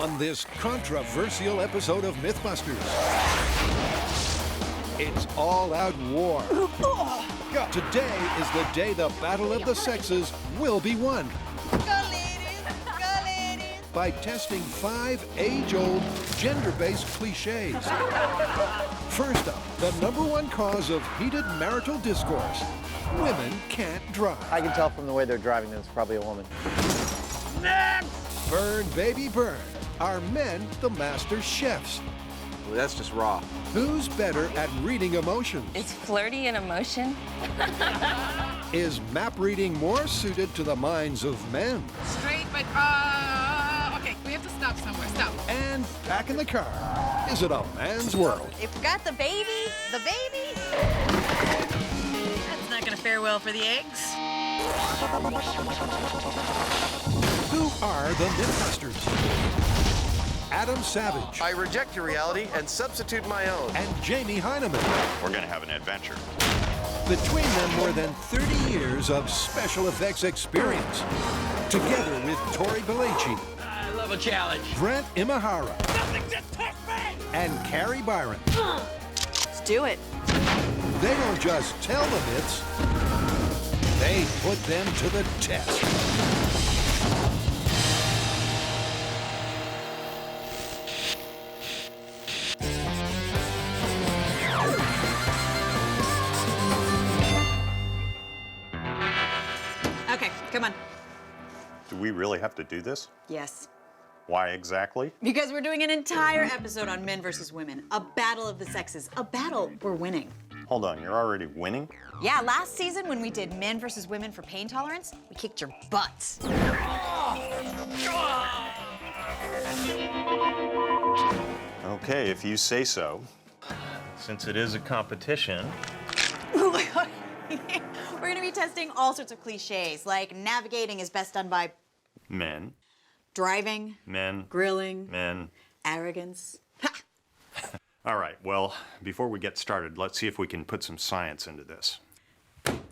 on this controversial episode of Mythbusters. It's all-out war. Today is the day the battle of the sexes will be won. Go ladies! Go ladies! By testing 5 age-old, gender-based clichés. First up, the #1 cause of heated marital discourse. Women can't drive. I can tell from the way they're driving that it's probably a woman. Next! Burn, baby, burn. Are men the master chefs? Well, that's just raw. Who's better at reading emotions? It's flirty and emotion. Is map reading more suited to the minds of men? Straight, but, okay, we have to stop somewhere. Stop. And back in the car, is it a man's world? You forgot the baby? The baby? That's not gonna fare well for the eggs. Who are the Mythbusters? Adam Savage. I reject your reality and substitute my own. And Jamie Hyneman. We're gonna have an adventure. Between them, more than 30 years of special effects experience. Together with Tori Belleci. I love a challenge. Brent Imahara. Nothing just took me! And Carrie Byron. Let's do it. They don't just tell the myths, they put them to the test. Okay, come on. Do we really have to do this? Yes. Why exactly? Because we're doing an entire episode on men versus women. A battle of the sexes. A battle we're winning. Hold on, you're already winning? Yeah, last season when we did men versus women for pain tolerance, we kicked your butts. Okay, if you say so. Since it is a competition. We're gonna be testing all sorts of cliches, like navigating is best done by Men. driving, Men. grilling, Men. arrogance. All right, well, before we get started, let's see if we can put some science into this.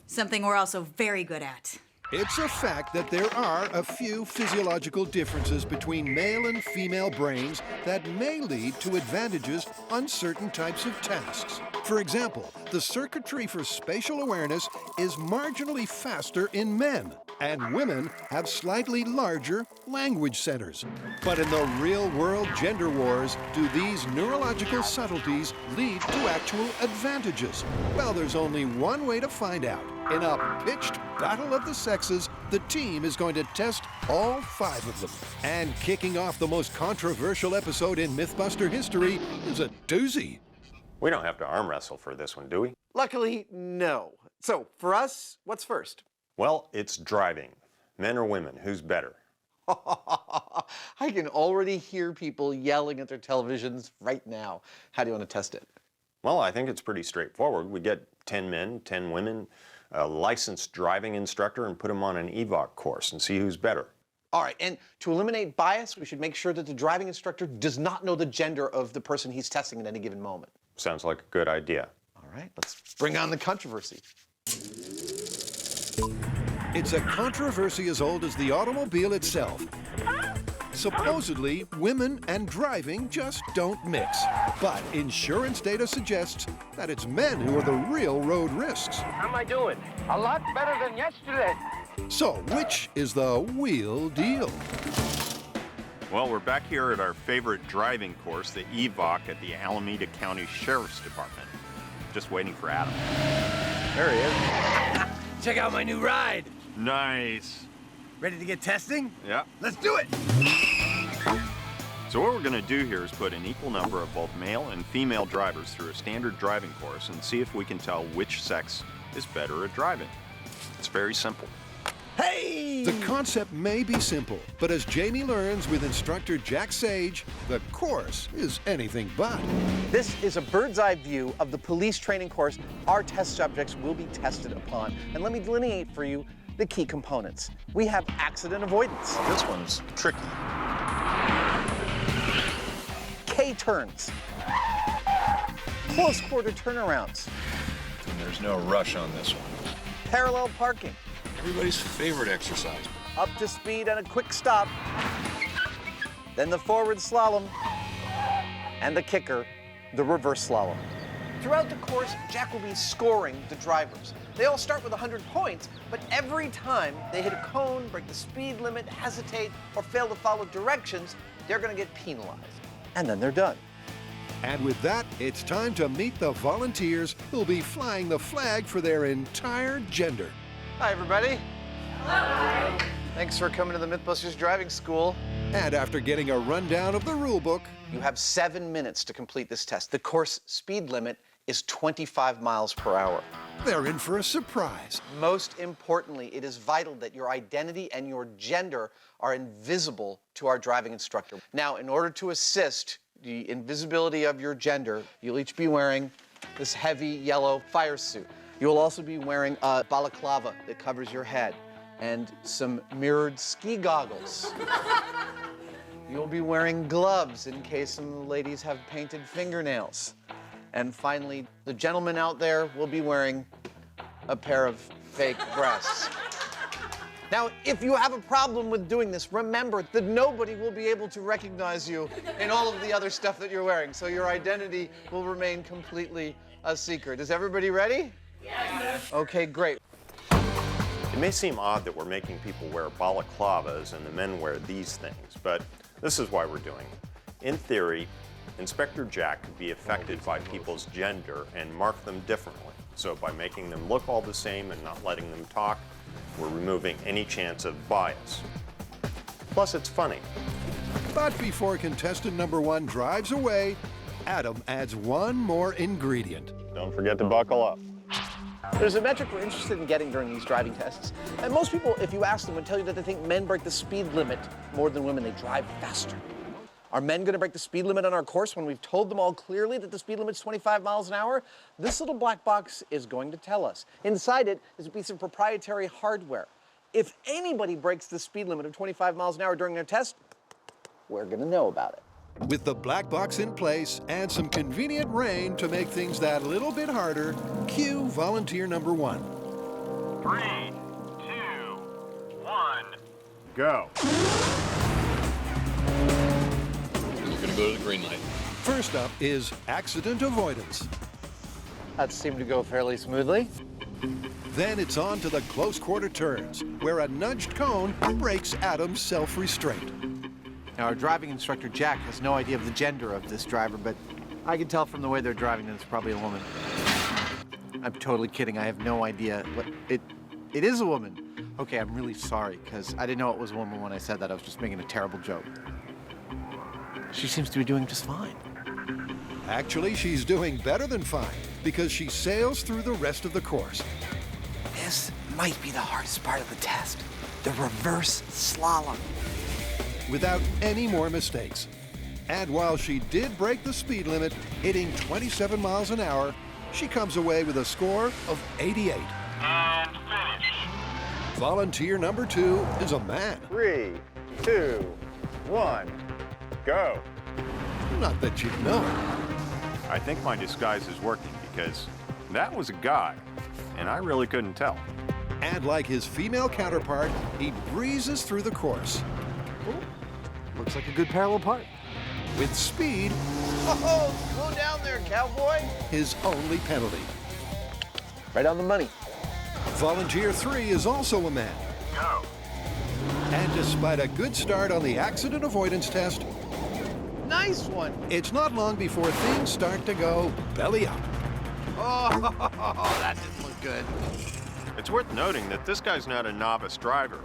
Something we're also very good at. It's a fact that there are a few physiological differences between male and female brains that may lead to advantages on certain types of tasks. For example, the circuitry for spatial awareness is marginally faster in men, and women have slightly larger language centers. But in the real-world gender wars, do these neurological subtleties lead to actual advantages? Well, there's only one way to find out. In a pitched battle of the sexes, the team is going to test all 5 of them. And kicking off the most controversial episode in Mythbuster history is a doozy. We don't have to arm wrestle for this one, do we? Luckily, no. So, for us, what's first? Well, it's driving. Men or women, who's better? I can already hear people yelling at their televisions right now. How do you want to test it? Well, I think it's pretty straightforward. We get 10 men, 10 women, a licensed driving instructor, and put them on an EVOC course and see who's better. All right, and to eliminate bias, we should make sure that the driving instructor does not know the gender of the person he's testing at any given moment. Sounds like a good idea. All right, let's bring on the controversy. It's a controversy as old as the automobile itself. Supposedly, women and driving just don't mix. But insurance data suggests that it's men who are the real road risks. How am I doing? A lot better than yesterday. So, which is the wheel deal? Well, we're back here at our favorite driving course, the EVOC at the Alameda County Sheriff's Department. Just waiting for Adam. There he is. Check out my new ride. Nice. Ready to get testing? Yeah. Let's do it. So what we're going to do here is put an equal number of both male and female drivers through a standard driving course and see if we can tell which sex is better at driving. It's very simple. Hey! The concept may be simple, but as Jamie learns with instructor Jack Sage, the course is anything but. This is a bird's eye view of the police training course our test subjects will be tested upon. And let me delineate for you the key components. We have accident avoidance. This one's tricky. K-turns. Close quarter turnarounds. There's no rush on this one. Parallel parking. Everybody's favorite exercise. Up to speed and a quick stop. then the forward slalom, and the kicker, the reverse slalom. Throughout the course, Jack will be scoring the drivers. They all start with 100 points, but every time they hit a cone, break the speed limit, hesitate, or fail to follow directions, they're gonna get penalized. And then they're done. And with that, it's time to meet the volunteers who'll be flying the flag for their entire gender. Hi, everybody. Hello. Thanks for coming to the Mythbusters driving school. And after getting a rundown of the rule book, You have 7 minutes to complete this test. The course speed limit is 25 miles per hour. they're in for a surprise. Most importantly, it is vital that your identity and your gender are invisible to our driving instructor. Now, in order to assist the invisibility of your gender, you'll each be wearing this heavy yellow fire suit. You'll also be wearing a balaclava that covers your head and some mirrored ski goggles. You'll be wearing gloves in case some of the ladies have painted fingernails. And finally, the gentlemen out there will be wearing a pair of fake breasts. Now, if you have a problem with doing this, remember that nobody will be able to recognize you in all of the other stuff that you're wearing, so your identity will remain completely a secret. Is everybody ready? Yes. Okay, great. It may seem odd that we're making people wear balaclavas and the men wear these things, but this is why we're doing it. In theory, Inspector Jack could be affected by people's gender and mark them differently. So by making them look all the same and not letting them talk, we're removing any chance of bias. Plus, it's funny. But before contestant number 1 drives away, Adam adds one more ingredient. Don't forget to buckle up. There's a metric we're interested in getting during these driving tests. And most people, if you ask them, would tell you that they think men break the speed limit more than women. They drive faster. Are men going to break the speed limit on our course when we've told them all clearly that the speed limit's 25 miles an hour? This little black box is going to tell us. Inside it is a piece of proprietary hardware. If anybody breaks the speed limit of 25 miles an hour during their test, we're going to know about it. With the black box in place and some convenient rain to make things that little bit harder, cue volunteer number 1. 3, 2, 1, go. We're gonna go to the green light. First up is accident avoidance. That seemed to go fairly smoothly. Then it's on to the close quarter turns, where a nudged cone breaks Adam's self-restraint. Now, our driving instructor, Jack, has no idea of the gender of this driver, but I can tell from the way they're driving that it's probably a woman. I'm totally kidding. I have no idea. It is a woman. Okay, I'm really sorry, because I didn't know it was a woman when I said that. I was just making a terrible joke. She seems to be doing just fine. Actually, she's doing better than fine, because she sails through the rest of the course. This might be the hardest part of the test. The reverse slalom. Without any more mistakes. And while she did break the speed limit, hitting 27 miles an hour, she comes away with a score of 88. And finish. Volunteer number 2 is a man. 3, 2, 1, go. Not that you'd know it. I think my disguise is working because that was a guy, and I really couldn't tell. And like his female counterpart, he breezes through the course. Looks like a good parallel park. With speed, Oh, slow down there, cowboy. his only penalty. Right on the money. Volunteer 3 is also a man. Go. And despite a good start on the accident avoidance test, Nice one. it's not long before things start to go belly up. Oh, that didn't look good. It's worth noting that this guy's not a novice driver.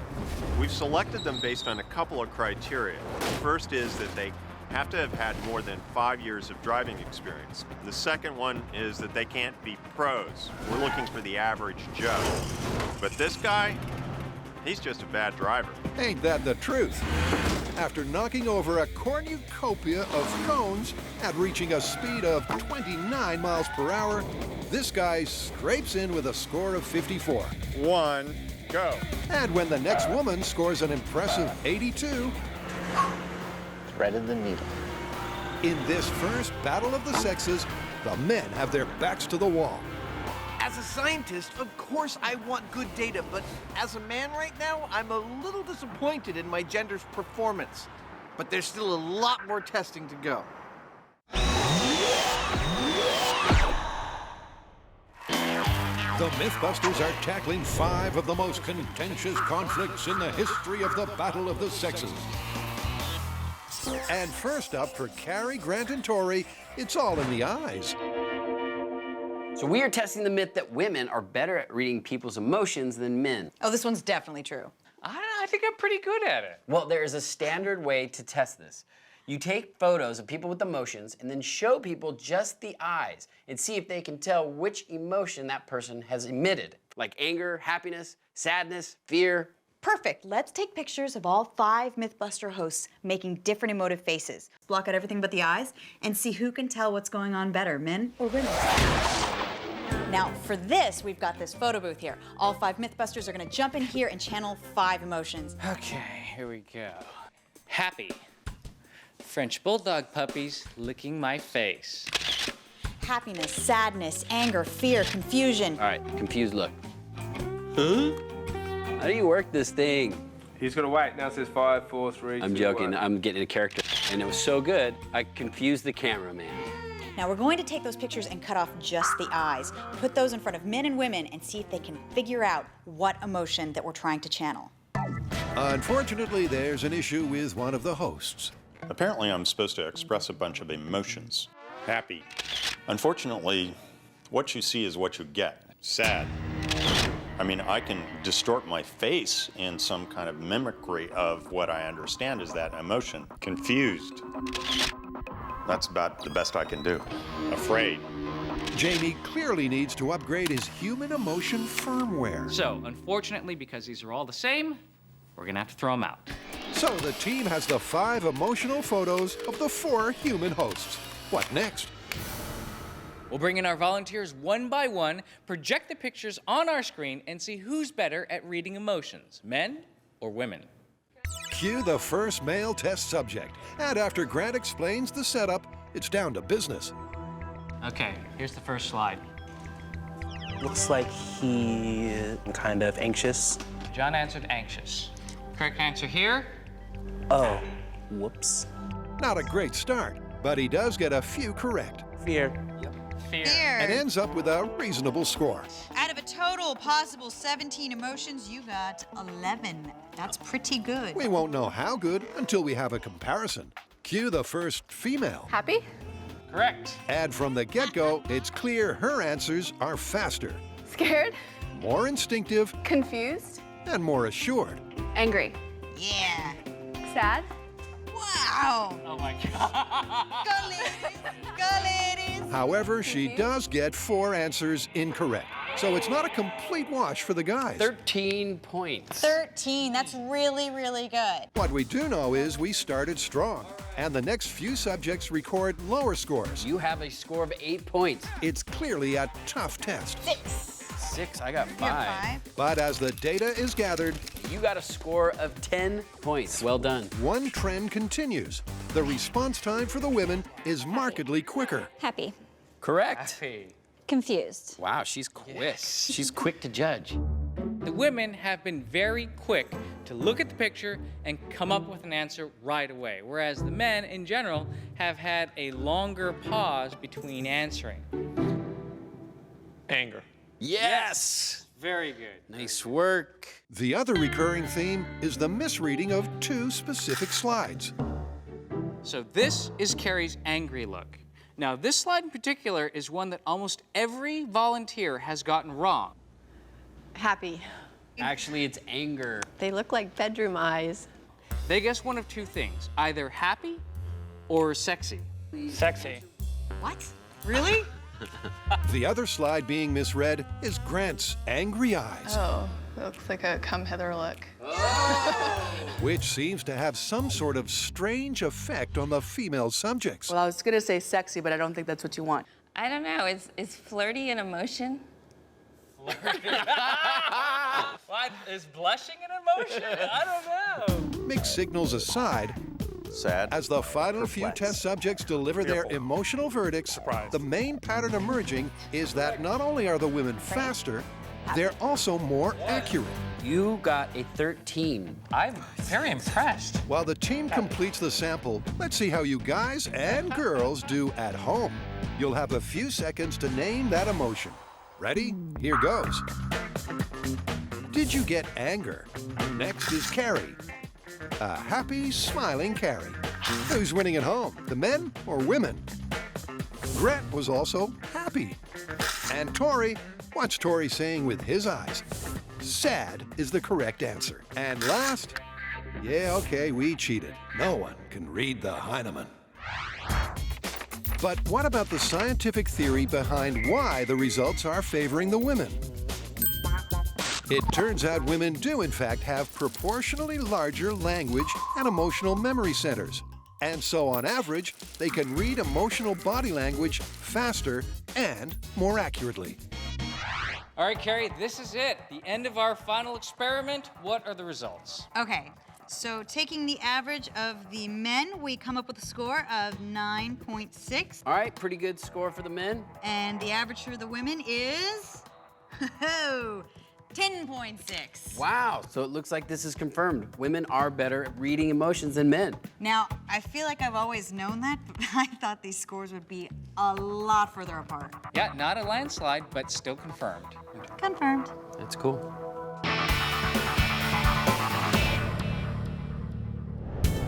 We've selected them based on a couple of criteria. The first is that they have to have had more than 5 years of driving experience. The second one is that they can't be pros. We're looking for the average Joe. But this guy, he's just a bad driver. Ain't that the truth? After knocking over a cornucopia of cones and reaching a speed of 29 miles per hour, this guy scrapes in with a score of 54. 1, go. And when the next woman scores an impressive 82, Threaded the needle. in this first battle of the sexes, the men have their backs to the wall. As a scientist, of course I want good data, but as a man right now, I'm a little disappointed in my gender's performance. but there's still a lot more testing to go. The Mythbusters are tackling 5 of the most contentious conflicts in the history of the Battle of the Sexes. And first up for Carrie, Grant, and Tori, it's all in the eyes. So we are testing the myth that women are better at reading people's emotions than men. Oh, this one's definitely true. I think I'm pretty good at it. Well, there is a standard way to test this. You take photos of people with emotions and then show people just the eyes and see if they can tell which emotion that person has emitted, like anger, happiness, sadness, fear. Perfect. Let's take pictures of all 5 Mythbuster hosts making different emotive faces. Block out everything but the eyes and see who can tell what's going on better, men or women. Now, for this, we've got this photo booth here. All 5 Mythbusters are gonna jump in here and channel 5 emotions. Okay, here we go. Happy. French bulldog puppies licking my face. Happiness, sadness, anger, fear, confusion. All right, confused look. Huh? How do you work this thing? He's gonna wait. Now it says 5, 4, 3, I'm 2, joking. 1. I'm getting a character. And it was so good, I confused the cameraman. Now we're going to take those pictures and cut off just the eyes. Put those in front of men and women and see if they can figure out what emotion that we're trying to channel. Unfortunately, there's an issue with one of the hosts. Apparently, I'm supposed to express a bunch of emotions. Happy. Unfortunately, what you see is what you get. Sad. I mean, I can distort my face in some kind of mimicry of what I understand is that emotion. Confused. That's about the best I can do. Afraid. Jamie clearly needs to upgrade his human emotion firmware. So, unfortunately, because these are all the same, we're gonna have to throw them out. So the team has the 5 emotional photos of the 4 human hosts. What next? We'll bring in our volunteers one by one, project the pictures on our screen, and see who's better at reading emotions, men or women. Cue the first male test subject. And after Grant explains the setup, it's down to business. Okay, here's the first slide. Looks like he's kind of anxious. John answered anxious. Correct answer here? Oh, whoops. Not a great start, but he does get a few correct. Fear. Fear. And ends up with a reasonable score. Out of a total possible 17 emotions, you got 11. That's pretty good. We won't know how good until we have a comparison. Cue the first female. Happy? Correct. And from the get-go, it's clear her answers are faster, Scared? more instinctive, Confused? and more assured. Angry? Yeah. Sad? Wow. Oh my God. Go ladies. Go ladies. However, she does get 4 answers incorrect. So it's not a complete wash for the guys. 13 points. 13. That's really, really good. What we do know is we started strong, and the next few subjects record lower scores. You have a score of 8 points. It's clearly a tough test. 6, I got 5. But as the data is gathered, You got a score of 10 points. Well done. one trend continues. The response time for the women is markedly quicker. Happy. Correct. Happy. Confused. Wow, she's quick. She's quick to judge. The women have been very quick to look at the picture and come up with an answer right away, whereas the men, in general, have had a longer pause between answering. Anger. Yes! Very good. Nice work. The other recurring theme is the misreading of 2 specific slides. So this is Carrie's angry look. Now, this slide in particular is one that almost every volunteer has gotten wrong. Happy. Actually, it's anger. They look like bedroom eyes. They guess one of 2 things, either happy or sexy. Sexy. What? Really? The other slide being misread is Grant's angry eyes, Oh, it looks like a come hither look. which seems to have some sort of strange effect on the female subjects. Well, I was gonna say sexy, but I don't think that's what you want. I don't know. Is flirty an emotion? What? Is blushing an emotion? I don't know. Mixed signals aside, Sad. as the final few test subjects deliver their emotional verdicts, the main pattern emerging is that not only are the women faster, They're also more accurate. You got a 13. I'm very impressed. While the team completes the sample, let's see how you guys and girls do at home. You'll have a few seconds to name that emotion. Ready? Here goes. Did you get anger? Next is Carrie. A happy, smiling Carrie. Who's winning at home, the men or women? Grant was also happy. And Tori, what's Tori saying with his eyes? Sad is the correct answer. And last, yeah, okay, we cheated. No one can read the Hyneman. But what about the scientific theory behind why the results are favoring the women? It turns out women do, in fact, have proportionally larger language and emotional memory centers. And so, on average, they can read emotional body language faster and more accurately. All right, Carrie, this is it. The end of our final experiment. What are the results? Okay, so taking the average of the men, we come up with a score of 9.6. All right, pretty good score for the men. And the average for the women is 10.6. Wow, so it looks like this is confirmed. Women are better at reading emotions than men. Now, I feel like I've always known that, but I thought these scores would be a lot further apart. Yeah, not a landslide, but still confirmed. Confirmed. That's cool.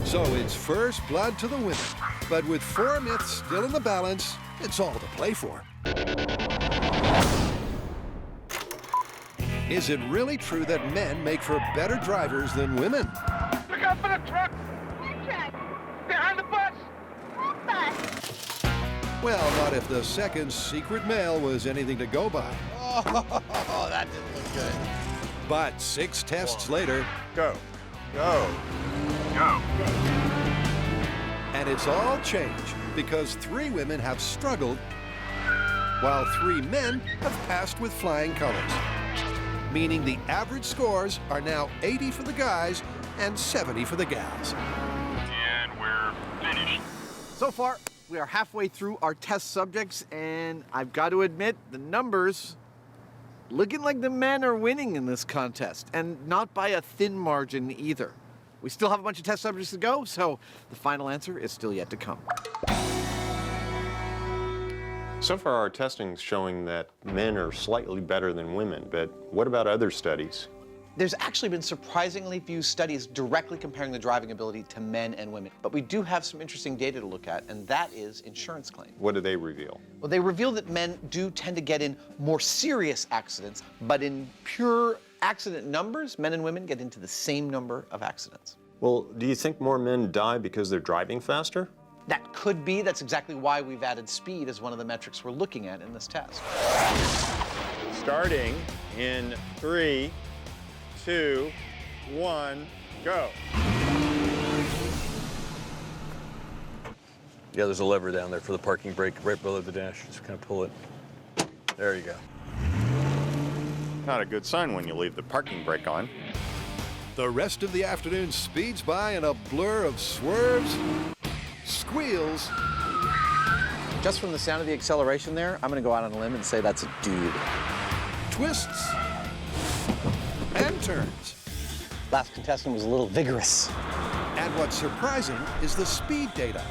So it's first blood to the women. But with 4 myths still in the balance, it's all to play for. Is it really true that men make for better drivers than women? Look out for the truck! What truck? Behind the bus! What bus? Well, not if the second secret mail was anything to go by. Oh, that didn't look good. But 6 tests later, Go. Go. Go. and it's all changed because 3 women have struggled while 3 men have passed with flying colors. Meaning the average scores are now 80 for the guys and 70 for the gals. And we're finished. So far, we are halfway through our test subjects, and I've got to admit, the numbers looking like the men are winning in this contest, and not by a thin margin either. We still have a bunch of test subjects to go, so the final answer is still yet to come. So far, our testing's showing that men are slightly better than women, but what about other studies? There's actually been surprisingly few studies directly comparing the driving ability to men and women, but we do have some interesting data to look at, and that is insurance claims. What do they reveal? Well, they reveal that men do tend to get in more serious accidents, but in pure accident numbers, men and women get into the same number of accidents. Well, do you think more men die because they're driving faster? That could be. That's exactly why we've added speed as one of the metrics we're looking at in this test. Starting in 3, 2, 1, go. Yeah, there's a lever down there for the parking brake right below the dash. Just kind of pull it. There you go. Not a good sign when you leave the parking brake on. The rest of the afternoon speeds by in a blur of swerves, squeals. Just from the sound of the acceleration there, I'm going to go out on a limb and say that's a dude. Twists and turns. Last contestant was a little vigorous. And what's surprising is the speed data.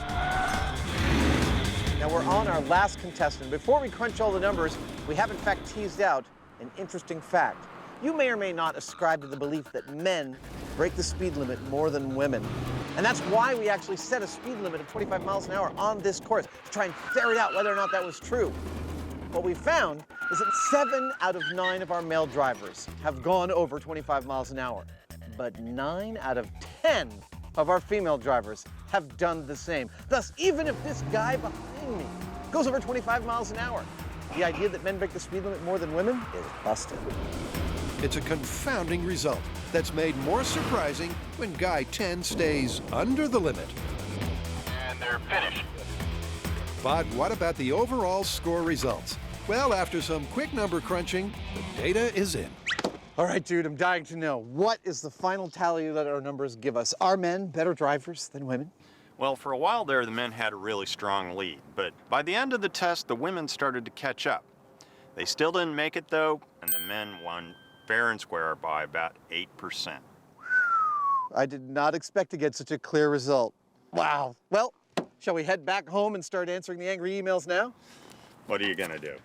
Now we're on our last contestant. Before we crunch all the numbers, we have in fact teased out an interesting fact. You may or may not ascribe to the belief that men break the speed limit more than women. And that's why we actually set a speed limit of 25 miles an hour on this course, to try and ferret out whether or not that was true. What we found is that 7 out of 9 of our male drivers have gone over 25 miles an hour. But 9 out of 10 of our female drivers have done the same. Thus, even if this guy behind me goes over 25 miles an hour, the idea that men break the speed limit more than women is busted. It's a confounding result that's made more surprising when guy 10 stays under the limit. And they're finished. But what about the overall score results? Well, after some quick number crunching, the data is in. All right, dude, I'm dying to know. What is the final tally that our numbers give us? Are men better drivers than women? Well, for a while there, the men had a really strong lead, but by the end of the test, the women started to catch up. They still didn't make it though, and the men won fair and square by about 8%. I did not expect to get such a clear result. Wow. Well, shall we head back home and start answering the angry emails now? What are you gonna do?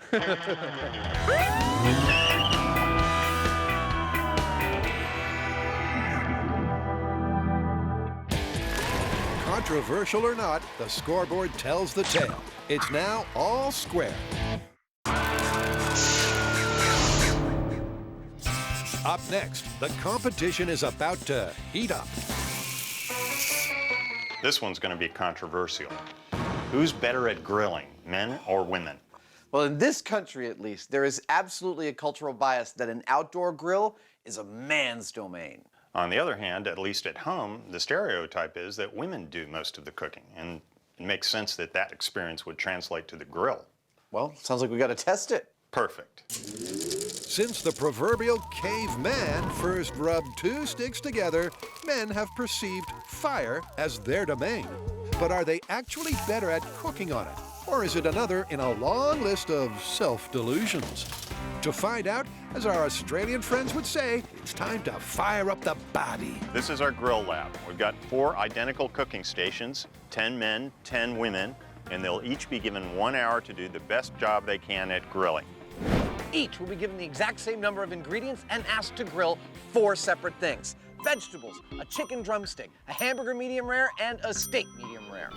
Controversial or not, the scoreboard tells the tale. It's now all square. Up next, the competition is about to heat up. This one's gonna be controversial. Who's better at grilling, men or women? Well, in this country at least, there is absolutely a cultural bias that an outdoor grill is a man's domain. On the other hand, at least at home, the stereotype is that women do most of the cooking, and it makes sense that that experience would translate to the grill. Well, sounds like we gotta test it. Perfect. Since the proverbial caveman first rubbed two sticks together, men have perceived fire as their domain. But are they actually better at cooking on it? Or is it another in a long list of self-delusions? To find out, as our Australian friends would say, it's time to fire up the body. This is our grill lab. We've got 4 identical cooking stations, 10 men, 10 women, and they'll each be given 1 hour to do the best job they can at grilling. Each will be given the exact same number of ingredients and asked to grill 4 separate things. Vegetables, a chicken drumstick, a hamburger medium rare, and a steak medium rare.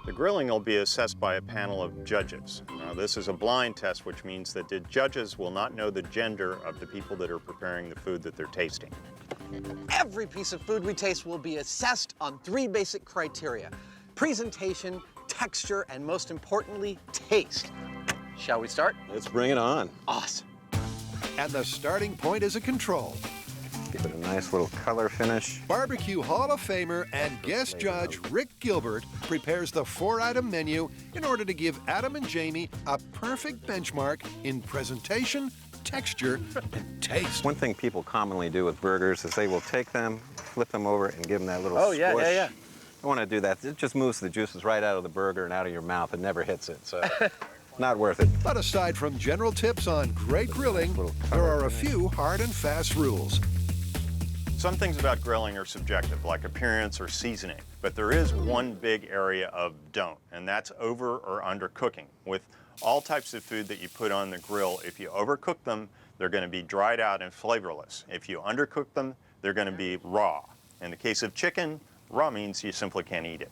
The grilling will be assessed by a panel of judges. Now, this is a blind test, which means that the judges will not know the gender of the people that are preparing the food that they're tasting. Every piece of food we taste will be assessed on 3 basic criteria: presentation, texture, and most importantly, taste. Shall we start? Let's bring it on. Awesome. And the starting point is a control. Give it a nice little color finish. Barbecue Hall of Famer and guest judge Rick Gilbert prepares the 4-item menu in order to give Adam and Jamie a perfect benchmark in presentation, texture, and taste. One thing people commonly do with burgers is they will take them, flip them over, and give them that little Oh, squish. yeah. I want to do that. It just moves the juices right out of the burger and out of your mouth. It never hits it, so not worth it. But aside from general tips on great grilling, there are a few hard and fast rules. Some things about grilling are subjective, like appearance or seasoning, but there is one big area of don't, and that's over or under cooking. With all types of food that you put on the grill, if you overcook them, they're going to be dried out and flavorless. If you undercook them, they're going to be raw. In the case of chicken, raw means you simply can't eat it.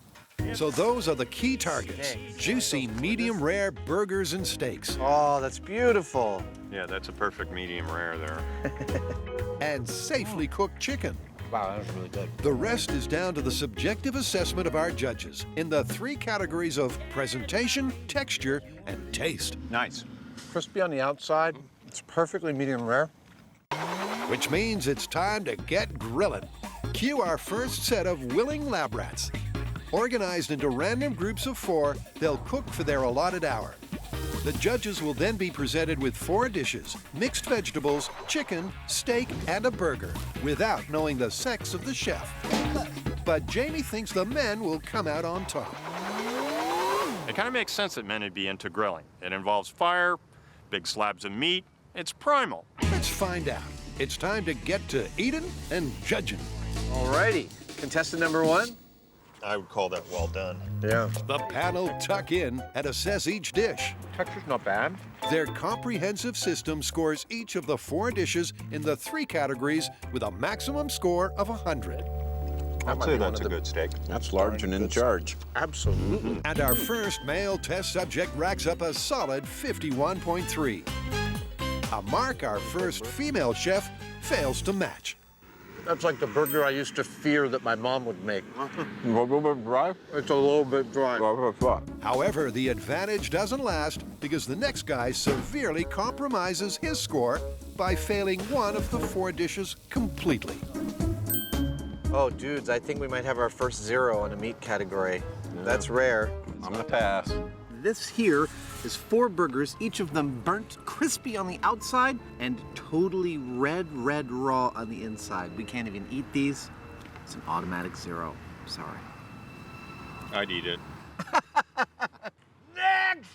So those are the key targets: juicy, medium rare burgers and steaks. Oh, that's beautiful. Yeah, that's a perfect medium rare there. And safely cooked chicken. Wow, that was really good. The rest is down to the subjective assessment of our judges in the 3 categories of presentation, texture, and taste. Nice. Crispy on the outside. It's perfectly medium rare. Which means it's time to get grilling. Cue our first set of willing lab rats. Organized into random groups of 4, they'll cook for their allotted hour. The judges will then be presented with 4 dishes: mixed vegetables, chicken, steak, and a burger, without knowing the sex of the chef. But Jamie thinks the men will come out on top. It kind of makes sense that men would be into grilling. It involves fire, big slabs of meat. It's primal. Let's find out. It's time to get to eating and judging. Alrighty, contestant number 1. I would call that well done. Yeah. The panel tuck in and assess each dish. Texture's not bad. Their comprehensive system scores each of the 4 dishes in the 3 categories with a maximum score of 100. I'd say that's a good steak. That's large and in charge. Absolutely. And our first male test subject racks up a solid 51.3. A mark our first female chef fails to match. That's like the burger I used to fear that my mom would make. A little bit dry? It's a little bit dry. However, the advantage doesn't last because the next guy severely compromises his score by failing one of the 4 dishes completely. Oh, dudes, I think we might have our first 0 in a meat category. Yeah. That's rare. I'm gonna pass. This here is 4 burgers, each of them burnt crispy on the outside and totally red raw on the inside. We can't even eat these. It's an automatic 0. Sorry. I'd eat it. Next!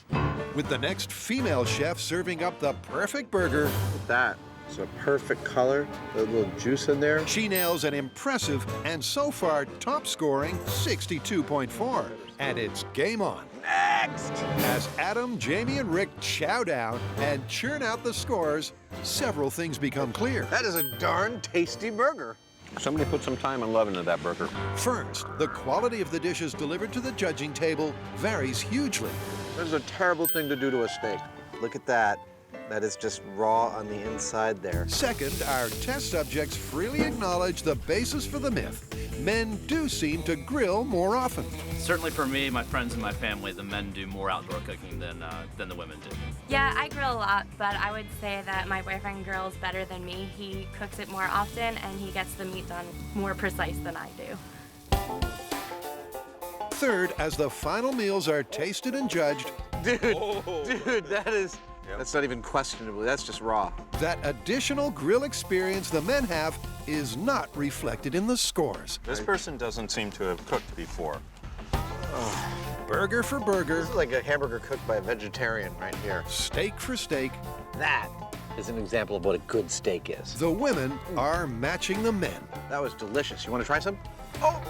with the next female chef serving up the perfect burger. Look at that. It's a perfect color, a little juice in there. She nails an impressive and so far top scoring 62.4. And it's game on. Next! As Adam, Jamie, and Rick chow down and churn out the scores, several things become clear. That is a darn tasty burger. Somebody put some time and love into that burger. First, the quality of the dishes delivered to the judging table varies hugely. This is a terrible thing to do to a steak. Look at that. That is just raw on the inside there. Second, our test subjects freely acknowledge the basis for the myth. Men do seem to grill more often. Certainly for me, my friends and my family, the men do more outdoor cooking than the women do. Yeah, I grill a lot, but I would say that my boyfriend grills better than me. He cooks it more often, and he gets the meat done more precise than I do. Third, as the final meals are tasted and judged, Dude, that's not even questionable. That's just raw. that additional grill experience the men have is not reflected in the scores. This person doesn't seem to have cooked before. Burger for burger, This is like a hamburger cooked by a vegetarian right here. steak for steak, That is an example of what a good steak is. the women are matching the men. That was delicious. You want to try some? Oh,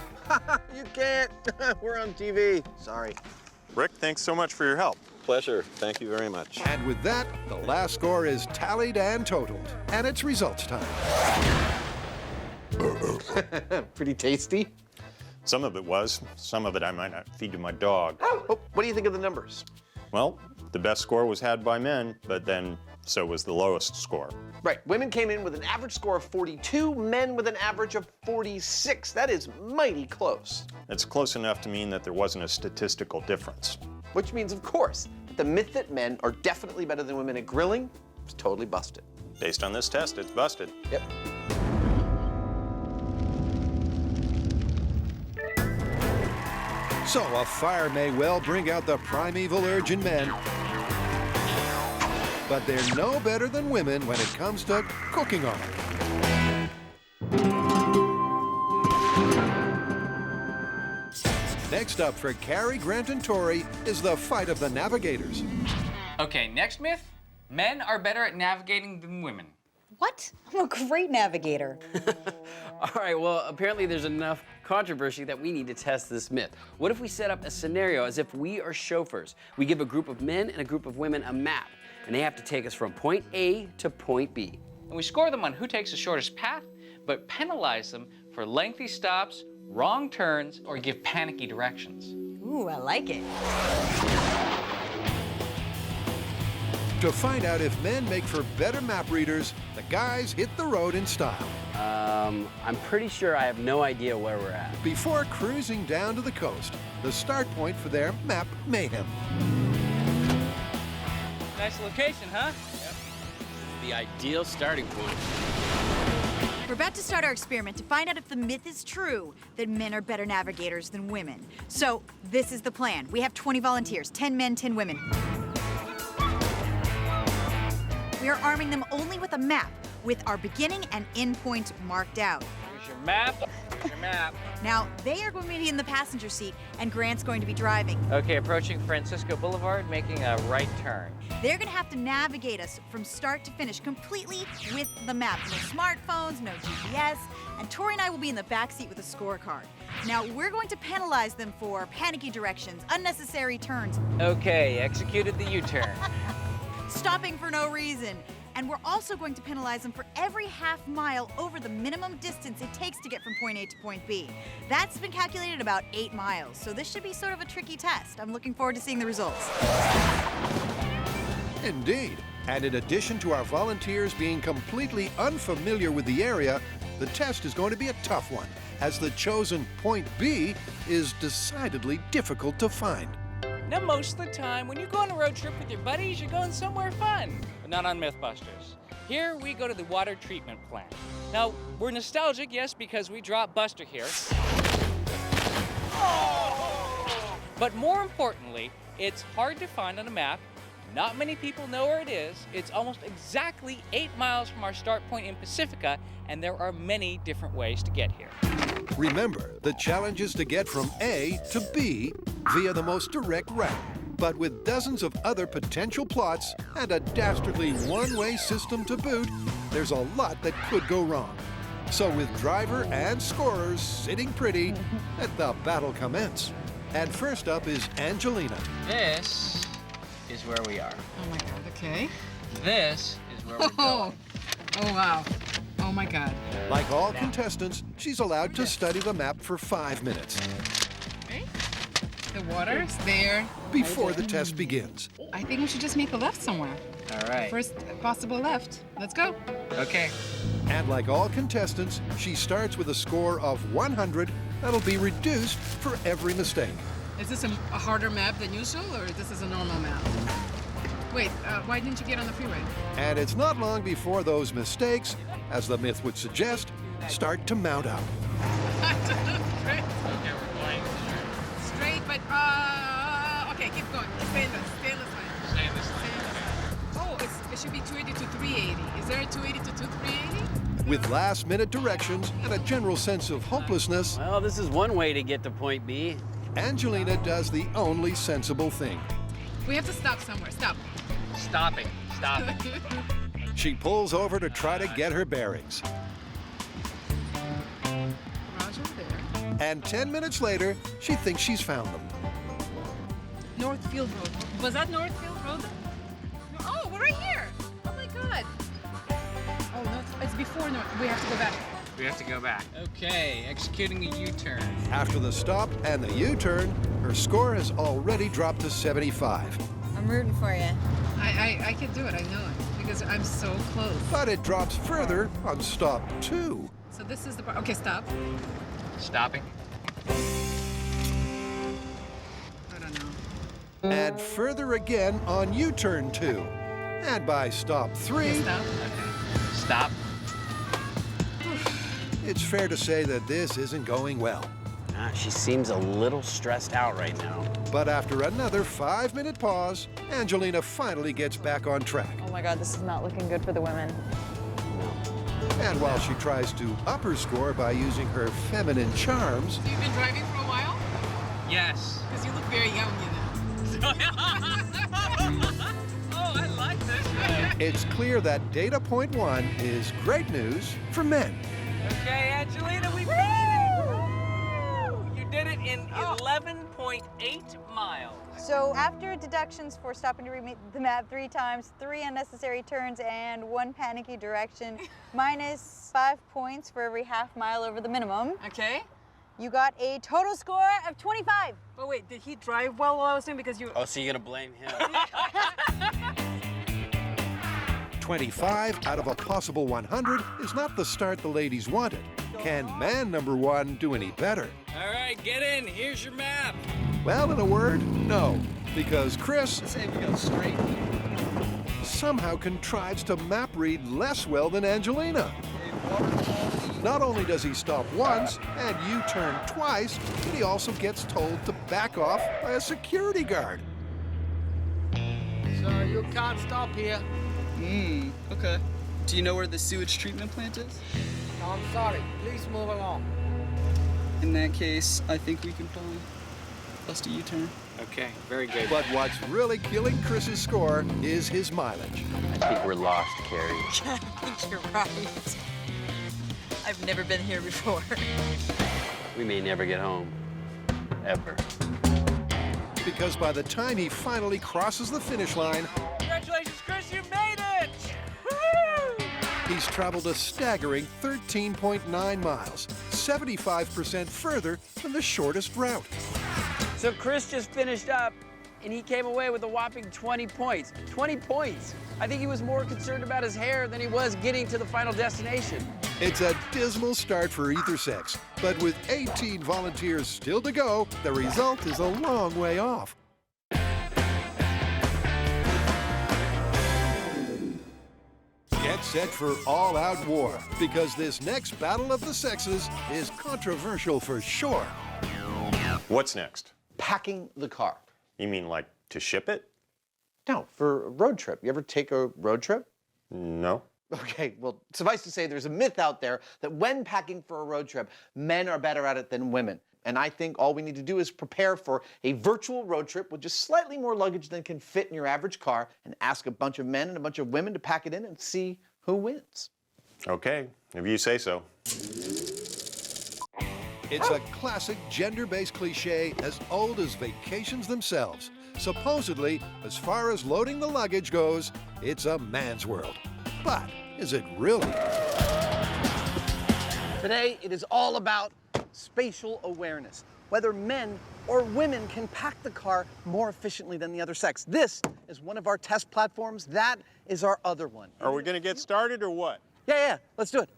you can't. We're on TV. Sorry. Rick, thanks so much for your help. Pleasure. Thank you very much. And with that, the last score is tallied and totaled, and it's results time. Pretty tasty. Some of it was, some of it I might not feed to my dog. Oh, what do you think of the numbers? Well, the best score was had by men, but then so was the lowest score. Right, women came in with an average score of 42, men with an average of 46. That is mighty close. It's close enough to mean that there wasn't a statistical difference. Which means, of course, that the myth that men are definitely better than women at grilling is totally busted. Based on this test, it's busted. Yep. So a fire may well bring out the primeval urge in men, but they're no better than women when it comes to cooking on it. Next up for Carrie, Grant, and Tori is the fight of the navigators. Okay, next myth. Men are better at navigating than women. What? I'm a great navigator. All right, well, apparently there's enough controversy that we need to test this myth. What if we set up a scenario as if we are chauffeurs? We give a group of men and a group of women a map, and they have to take us from point A to point B. And we score them on who takes the shortest path, but penalize them for lengthy stops, wrong turns, or give panicky directions. Ooh, I like it. To find out if men make for better map readers, the guys hit the road in style. I'm pretty sure I have no idea where we're at. Before cruising down to the coast, the start point for their map mayhem. Nice location, huh? Yep. The ideal starting point. We're about to start our experiment to find out if the myth is true that men are better navigators than women. So this is the plan. We have 20 volunteers, 10 men, 10 women. We are arming them only with a map with our beginning and end points marked out. Here's your map. Here's your map. Now, they are going to be in the passenger seat and Grant's going to be driving. Okay, approaching Francisco Boulevard, making a right turn. They're going to have to navigate us from start to finish completely with the map. No smartphones, no GPS, and Tori and I will be in the back seat with a scorecard. Now, we're going to penalize them for panicky directions, unnecessary turns. Okay, executed the U-turn. Stopping for no reason. And we're also going to penalize them for every half mile over the minimum distance it takes to get from point A to point B. That's been calculated about 8 miles, so this should be sort of a tricky test. I'm looking forward to seeing the results. Indeed. And in addition to our volunteers being completely unfamiliar with the area, the test is going to be a tough one, as the chosen point B is decidedly difficult to find. Now, most of the time, when you go on a road trip with your buddies, you're going somewhere fun, but not on Mythbusters. Here, we go to the water treatment plant. Now, we're nostalgic, yes, because we dropped Buster here. But more importantly, it's hard to find on a map. Not many people know where it is. It's almost exactly 8 miles from our start point in Pacifica, and there are many different ways to get here. Remember, the challenge is to get from A to B via the most direct route. But with dozens of other potential plots and a dastardly one-way system to boot, there's a lot that could go wrong. So with driver and scorers sitting pretty, let the battle commence. And first up is Angelina. This is where we are. Oh my God, okay. This is where we're going. Oh wow. Oh my God. Like all contestants, she's allowed to study the map for 5 minutes Okay. The water's there. before the test begins. I think we should just make a left somewhere. All right. First possible left. Let's go. Okay. And like all contestants, she starts with a score of 100 that'll be reduced for every mistake. Is this a harder map than usual, or this is a normal map? Wait, why didn't you get on the freeway? And it's not long before those mistakes, as the myth would suggest, start to mount up. Straight. Okay, we're flying. Straight, but okay, keep going. Stay in this line. Stay in this lane. Oh, it should be 280 to 380. Is there a 280 to 380? With last-minute directions and a general sense of hopelessness, Well, this is one way to get to point B. Angelina does the only sensible thing. We have to stop somewhere. Stop. Stopping. Stopping. She pulls over to try to get her bearings. Roger there. And 10 minutes later, she thinks she's found them. Northfield Road. Was that Northfield Road? Oh, we're right here. Oh my God. Oh, no, it's before North. We have to go back. We have to go back. Okay, executing a U-turn. After the stop and the U-turn, her score has already dropped to 75. I'm rooting for you. I can do it. I know it because I'm so close. But it drops further on stop 2. So this is the part. Okay, stop. Stopping. I don't know. And further again on U-turn 2. And by stop 3, Stop. Okay. Stop. it's fair to say that this isn't going well. She seems a little stressed out right now. But after another 5-minute pause, Angelina finally gets back on track. Oh my God, this is not looking good for the women. And while she tries to up her score by using her feminine charms, So you've been driving for a while? Yes. Because you look very young, you know. Oh, I like this one. it's clear that data point 1 is great news for men. Okay, Angelina, we made it! You did it in 11.8 miles. So after deductions for stopping to read the map 3 times, 3 unnecessary turns, and 1 panicky direction, minus 5 points for every half mile over the minimum, Okay. you got a total score of 25. But wait, did he drive well while I was doing? Because you. Oh, so you're gonna blame him? 25 out of a possible 100 is not the start the ladies wanted. Can man number 1 do any better? All right, get in. Here's your map. Well, in a word, no. Because Chris Say we go straight. somehow contrives to map read less well than Angelina. Not only does he stop once and U-turn twice, but he also gets told to back off by a security guard. So you can't stop here. Okay. Do you know where the sewage treatment plant is? No, I'm sorry. Please move along. In that case, I think we can probably bust a U-turn. Okay, very good. But what's really killing Chris's score is his mileage. I think we're lost, Carrie. I think you're right. I've never been here before. We may never get home. Ever. Because by the time he finally crosses the finish line, Congratulations, Chris, you made it! he's traveled a staggering 13.9 miles, 75% further than the shortest route. So Chris just finished up, and he came away with a whopping 20 points. 20 points! I think he was more concerned about his hair than he was getting to the final destination. It's a dismal start for either sex, but with 18 volunteers still to go, the result is a long way off. Get set for all-out war, because this next battle of the sexes is controversial for sure. What's next? Packing the car. You mean like to ship it? No, for a road trip. You ever take a road trip? No. Okay, well, suffice to say, there's a myth out there that when packing for a road trip, men are better at it than women. And I think all we need to do is prepare for a virtual road trip with just slightly more luggage than can fit in your average car and ask a bunch of men and a bunch of women to pack it in and see who wins. Okay, if you say so. It's a classic gender-based cliche as old as vacations themselves. Supposedly, as far as loading the luggage goes, it's a man's world. But is it really? Today, it is all about spatial awareness. Whether men or women can pack the car more efficiently than the other sex. This is one of our test platforms. That is our other one. Are we going to get started or what? Yeah, let's do it.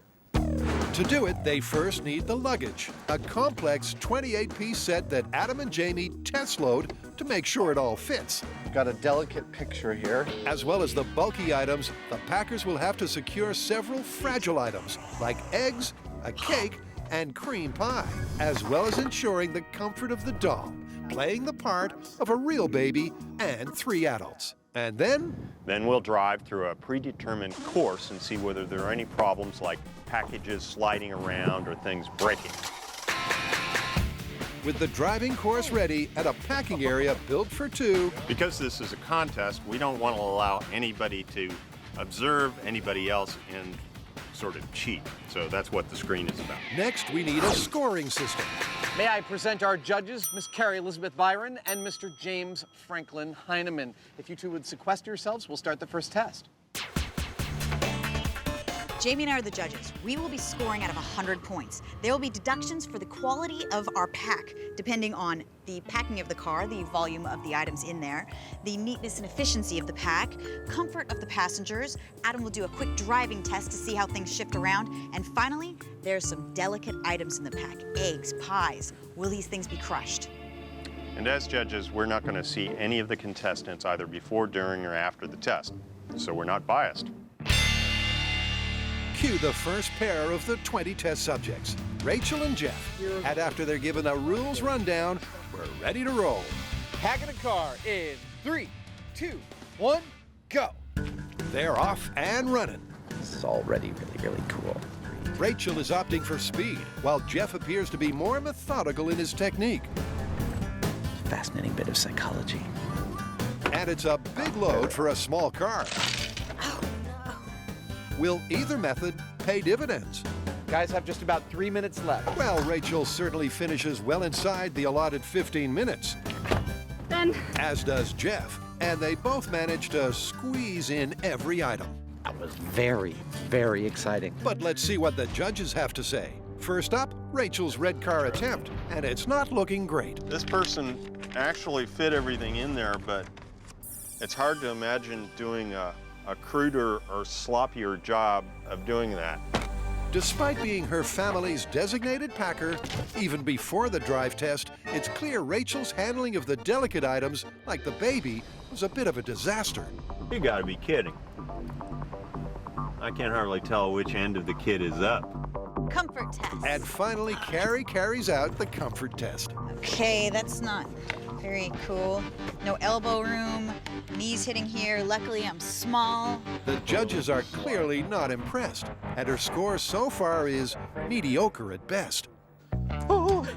To do it, they first need the luggage, a complex 28-piece set that Adam and Jamie test load to make sure it all fits. Got a delicate picture here. As well as the bulky items, the packers will have to secure several fragile items, like eggs, a cake, and cream pie, as well as ensuring the comfort of the doll, playing the part of a real baby and 3 adults. And then we'll drive through a predetermined course and see whether there are any problems like packages sliding around or things breaking. With the driving course ready at a packing area built for 2. Because this is a contest, we don't want to allow anybody to observe anybody else and sort of cheat. So that's what the screen is about. Next, we need a scoring system. May I present our judges, Miss Carrie Elizabeth Byron and Mr. James Franklin Hyneman. If you two would sequester yourselves, we'll start the first test. Jamie and I are the judges. We will be scoring out of 100 points. There will be deductions for the quality of our pack, depending on the packing of the car, the volume of the items in there, the neatness and efficiency of the pack, comfort of the passengers. Adam will do a quick driving test to see how things shift around. And finally, there's some delicate items in the pack. Eggs, pies. Will these things be crushed? And as judges, we're not going to see any of the contestants either before, during, or after the test. So we're not biased. Cue the first pair of the 20 test subjects, Rachel and Jeff. And after they're given a rules rundown, we're ready to roll. Packing a car in 3, 2, 1, go. They're off and running. This is already really cool. Rachel is opting for speed, while Jeff appears to be more methodical in his technique. Fascinating bit of psychology. And it's a big load for a small car. Will either method pay dividends? Guys have just about 3 minutes left. Well, Rachel certainly finishes well inside the allotted 15 minutes. Done. As does Jeff, and they both manage to squeeze in every item. That was very, very exciting. But let's see what the judges have to say. First up, Rachel's red car attempt, and it's not looking great. This person actually fit everything in there, but it's hard to imagine doing a cruder or sloppier job of doing that. Despite being her family's designated packer, even before the drive test, it's clear Rachel's handling of the delicate items, like the baby, was a bit of a disaster. You gotta be kidding. I can't hardly tell which end of the kit is up. Comfort test. And finally, Carrie carries out the comfort test. Okay, that's not very cool. No elbow room, knees hitting here. Luckily, I'm small. The judges are clearly not impressed, and her score so far is mediocre at best. Oh,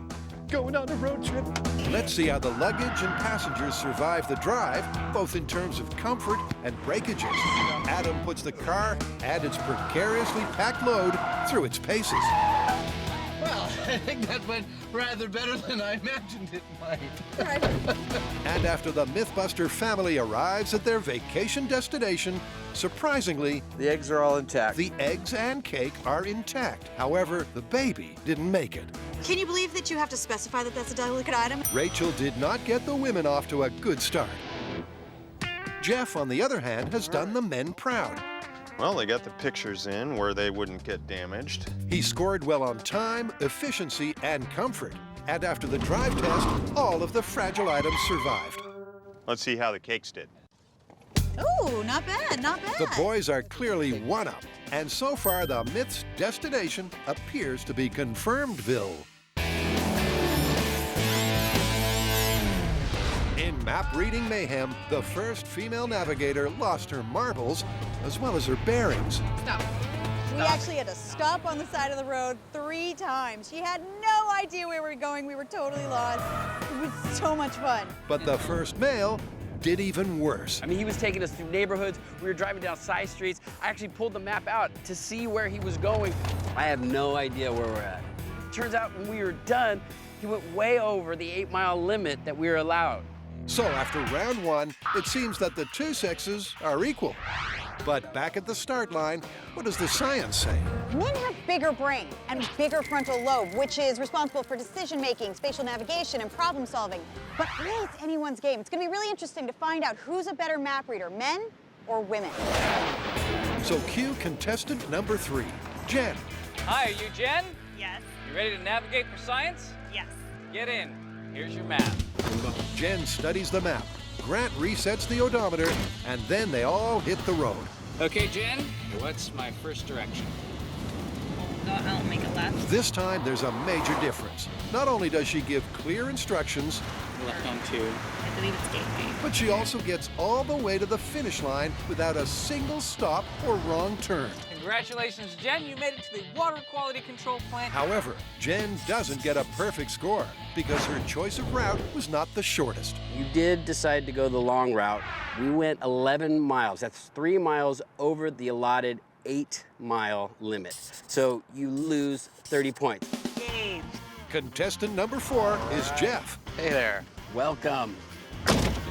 going on a road trip. Let's see how the luggage and passengers survive the drive, both in terms of comfort and breakages. Adam puts the car and its precariously packed load through its paces. Well, I think that went rather better than I imagined it might. And after the Mythbuster family arrives at their vacation destination, surprisingly, the eggs are all intact. The eggs and cake are intact. However, the baby didn't make it. Can you believe that you have to specify that that's a delicate item? Rachel did not get the women off to a good start. Jeff, on the other hand, has done the men proud. Well, they got the pictures in where they wouldn't get damaged. He scored well on time, efficiency, and comfort. And after the drive test, all of the fragile items survived. Let's see how the cakes did. Ooh, not bad, not bad. The boys are clearly one-up. And so far, the Myth's destination appears to be Confirmedville. In map-reading mayhem, the first female navigator lost her marbles as well as her bearings. Stop. We actually had to stop on the side of the road 3 times. She had no idea where we were going. We were totally lost. It was so much fun. But the first male did even worse. I mean, he was taking us through neighborhoods. We were driving down side streets. I actually pulled the map out to see where he was going. I have no idea where we're at. Turns out when we were done, he went way over the 8-mile limit that we were allowed. So after round one, it seems that the two sexes are equal. But back at the start line, what does the science say? Men have bigger brain and bigger frontal lobe, which is responsible for decision-making, spatial navigation, and problem-solving. But really, it's anyone's game. It's going to be really interesting to find out who's a better map reader, men or women. So cue contestant number 3, Jen. Hi, are you Jen? Yes. You ready to navigate for science? Yes. Get in. Here's your map. Jen studies the map. Grant resets the odometer, and then they all hit the road. Okay, Jen, what's my first direction? I'll make a left. This time, there's a major difference. Not only does she give clear instructions, Left on 2. I believe it's gate B. but she also gets all the way to the finish line without a single stop or wrong turn. Congratulations, Jen. You made it to the water quality control plant. However, Jen doesn't get a perfect score because her choice of route was not the shortest. You did decide to go the long route. We went 11 miles. That's 3 miles over the allotted 8-mile limit. So you lose 30 points. Yay. Contestant number 4 is Jeff. Hey there. Welcome.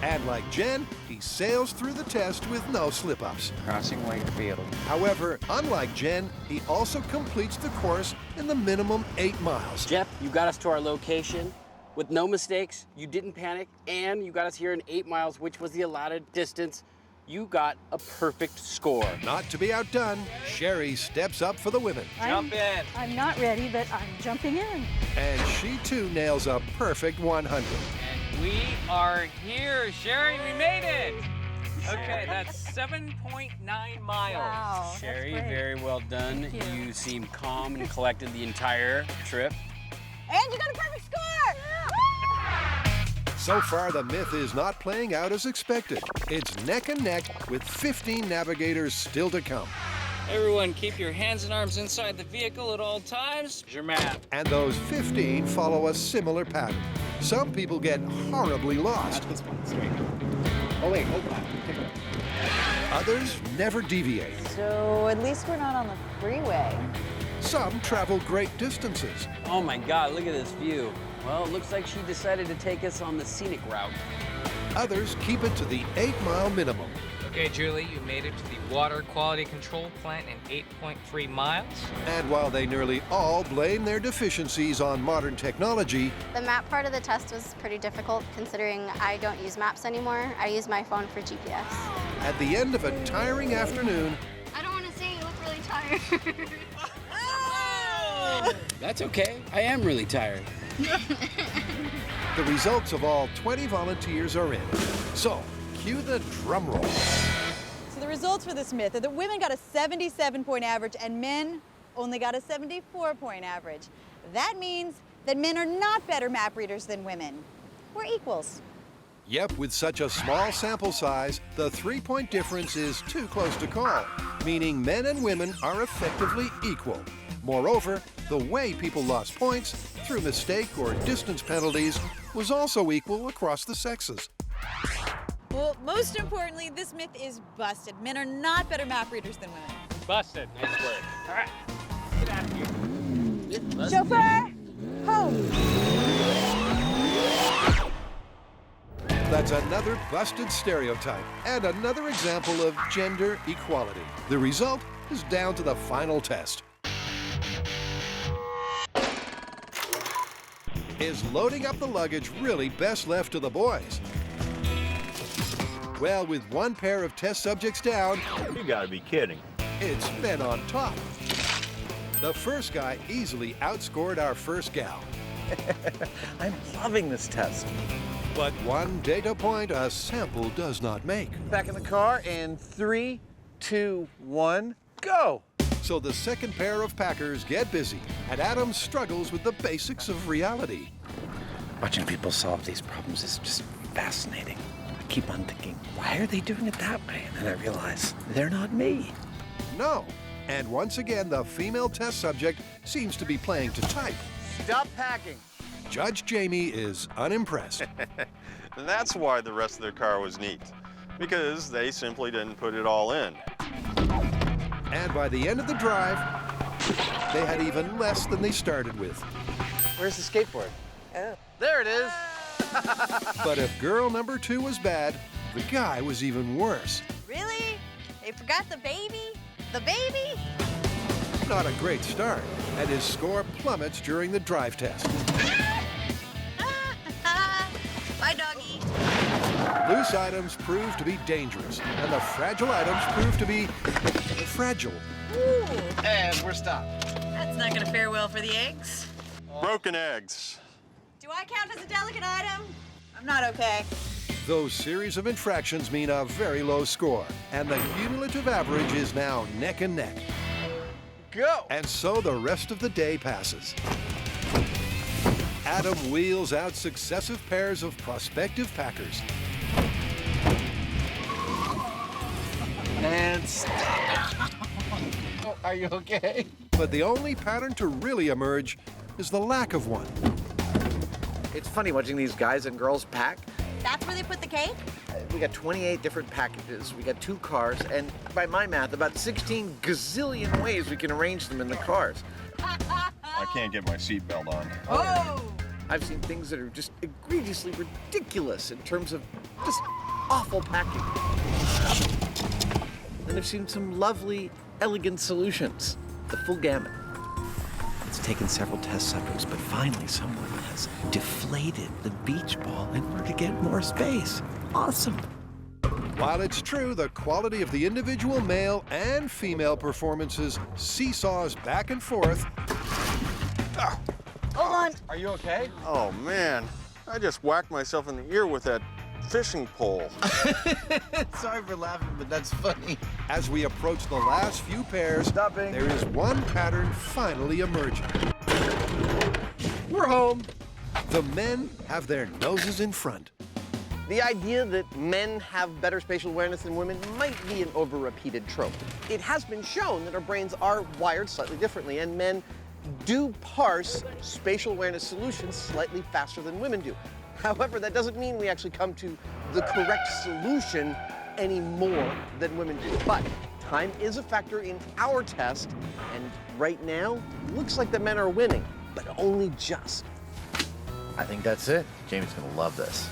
And like Jen, he sails through the test with no slip-ups. Crossing White Field. However, unlike Jen, he also completes the course in the minimum 8 miles. Jeff, you got us to our location with no mistakes. You didn't panic, and you got us here in 8 miles, which was the allotted distance. You got a perfect score. Not to be outdone, Sherry steps up for the women. Jump in. I'm not ready, but I'm jumping in. And she too nails a perfect 100. And we are here. Sherry, we made it. Okay, that's 7.9 miles. Wow. Sherry, that's great. very well done. Thank you. You seem calm and collected the entire trip. And you got a perfect score! So far, the myth is not playing out as expected. It's neck and neck with 15 navigators still to come. Everyone, keep your hands and arms inside the vehicle at all times. Here's your map. And those 15 follow a similar pattern. Some people get horribly lost. Oh, wait, hold on. Others never deviate. So at least we're not on the freeway. Some travel great distances. Oh my God, look at this view. Well, it looks like she decided to take us on the scenic route. Others keep it to the 8-mile minimum. Okay, Julie, you made it to the water quality control plant in 8.3 miles. And while they nearly all blame their deficiencies on modern technology, The map part of the test was pretty difficult considering I don't use maps anymore. I use my phone for GPS. at the end of a tiring afternoon, I don't want to say you look really tired. That's okay. I am really tired. the results of all 20 volunteers are in. So, cue the drum roll. So the results for this myth are that women got a 77-point average and men only got a 74-point average. That means that men are not better map readers than women. We're equals. Yep, with such a small sample size, the 3-point difference is too close to call, meaning men and women are effectively equal. Moreover, the way people lost points through mistake or distance penalties was also equal across the sexes. Well, most importantly, this myth is busted. Men are not better map readers than women. Busted. Nice work. All right, get out of here. Chauffeur, home. That's another busted stereotype and another example of gender equality. The result is down to the final test. Is loading up the luggage really best left to the boys? Well, with one pair of test subjects down, You gotta be kidding. it's men on top. The first guy easily outscored our first gal. I'm loving this test. But one data point a sample does not make. Back in the car in 3, 2, 1, go! So the second pair of Packers get busy, and Adam struggles with the basics of reality. Watching people solve these problems is just fascinating. I keep on thinking, why are they doing it that way? And then I realize, they're not me. No. And once again, the female test subject seems to be playing to type. Stop packing. Judge Jamie is unimpressed. And that's why the rest of their car was neat, because they simply didn't put it all in. And by the end of the drive, they had even less than they started with. Where's the skateboard? Oh. There it is. But if girl number 2 was bad, the guy was even worse. Really? They forgot the baby? The baby? Not a great start, and his score plummets during the drive test. Bye, doggy. Loose items prove to be dangerous, and the fragile items prove to be fragile. Ooh. And we're stopped. That's not gonna fare well for the eggs. Broken eggs. Do I count as a delicate item? I'm not okay. Those series of infractions mean a very low score, and the cumulative average is now neck and neck. Go! And so the rest of the day passes. Adam wheels out successive pairs of prospective packers. And stop. Oh, are you okay? But the only pattern to really emerge is the lack of one. It's funny watching these guys and girls pack. That's where they put the cake? We got 28 different packages. We got 2 cars, and by my math, about 16 gazillion ways we can arrange them in the cars. I can't get my seatbelt on. Oh! I've seen things that are just egregiously ridiculous in terms of just awful packing. And I've seen some lovely, elegant solutions. The full gamut. It's taken several test subjects, but finally someone has deflated the beach ball in order to get more space. Awesome. While it's true the quality of the individual male and female performances seesaws back and forth. Hold on. Are you okay? Oh, man. I just whacked myself in the ear with that fishing pole. Sorry for laughing, but that's funny. As we approach the last few pairs, Stopping. there is one pattern finally emerging. We're home. The men have their noses in front. The idea that men have better spatial awareness than women might be an over-repeated trope. It has been shown that our brains are wired slightly differently, and men do parse spatial awareness solutions slightly faster than women do. However, that doesn't mean we actually come to the correct solution any more than women do. But time is a factor in our test, and right now, looks like the men are winning, but only just. I think that's it. Jamie's gonna love this.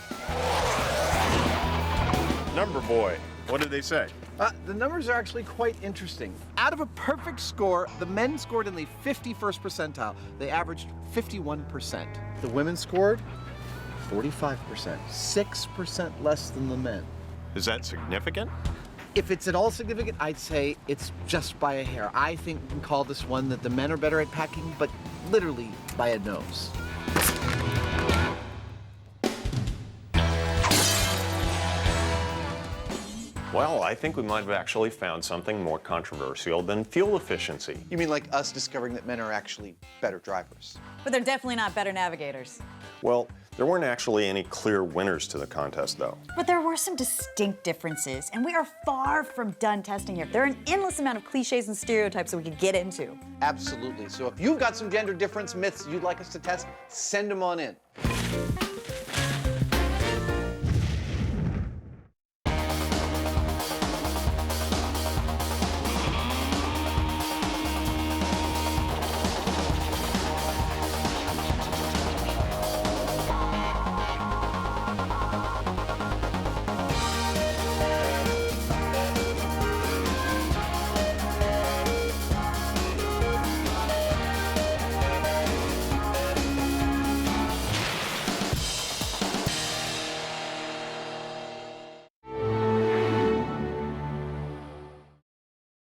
Number boy. What did they say? The numbers are actually quite interesting. Out of a perfect score, the men scored in the 51st percentile. They averaged 51%. The women scored 45%, 6% less than the men. Is that significant? If it's at all significant, I'd say it's just by a hair. I think we can call this one that the men are better at packing, but literally by a nose. Well, I think we might have actually found something more controversial than fuel efficiency. You mean like us discovering that men are actually better drivers? But they're definitely not better navigators. Well, there weren't actually any clear winners to the contest, though. But there were some distinct differences, and we are far from done testing here. There are an endless amount of cliches and stereotypes that we could get into. Absolutely. So if you've got some gender difference myths you'd like us to test, send them on in.